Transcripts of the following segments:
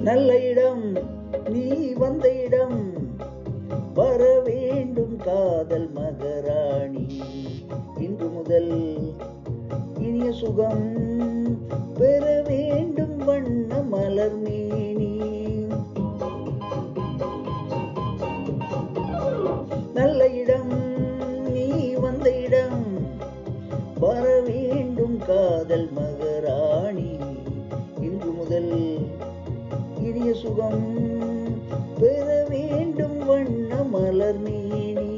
நல்ல இடம் நீ வந்த இடம், வர வேண்டும் காதல் மகராணி. இன்று முதல் இனிய சுகம் பெற வேண்டும் வண்ண மலர் மேனி. நல்ல இடம் நீ வந்த இடம், வர வேண்டும் காதல் மகராணி. இன்று முதல் இனிய சுகம் பெற வேண்டும் வண்ண மலர் மேனி.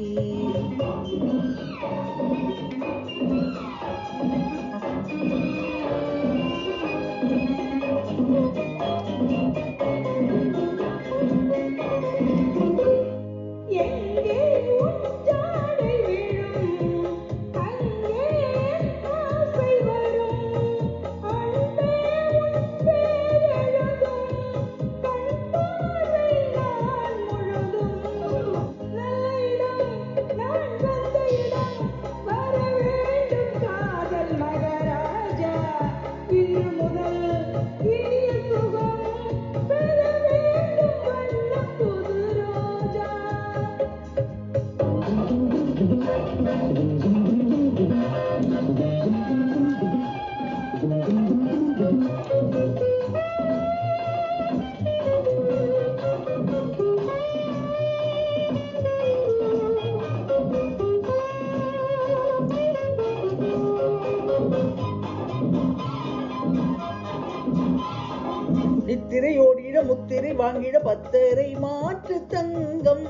நித்திரையோடிட முத்திரை வாங்கிட பத்தரை மாற்று தங்கம்.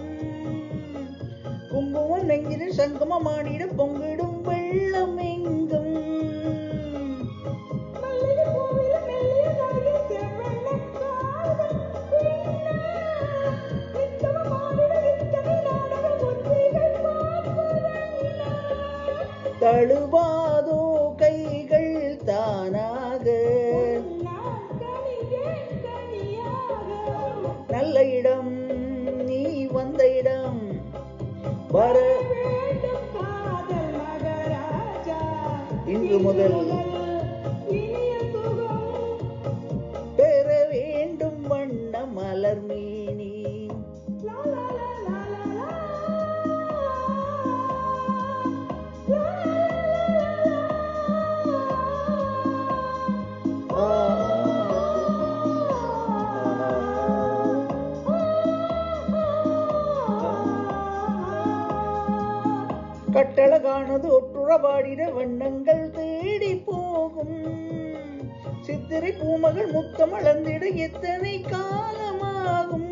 குங்குமம் நெஞ்சிட சங்கமம் ஆடிட பொங்கிடும் வெள்ளம் எங்கும். தழுவாதோ கைகள் தானாக, நல்ல இடம் நீ வந்த இடம், வர வேண்டும் காதல் மகராஜா. இன்று முதல் பெற வேண்டும் வண்ண மலர் மேனி. கட்டழகானது ஒற்றுறவாடிட வண்ணங்கள் தேடி போகும். சித்திரை பூமகள் முத்தம் அளந்திட எத்தனை காலமாகும்.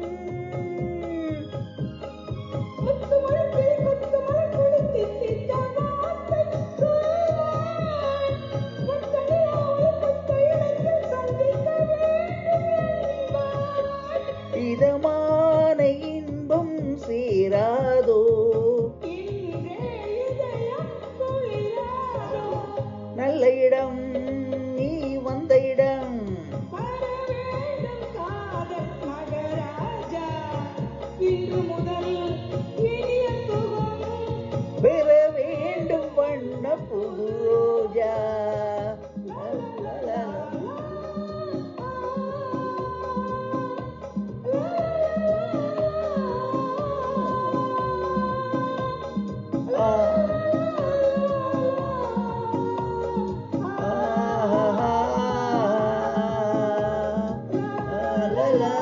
இதமான இன்பம் சேராதோ, நல்ல இடம் நீ வந்த இடம், காதல் மகராஜா. இன்று முதல் இனிய சுகம் பெற வேண்டும் வண்ண புது ரோஜா. La la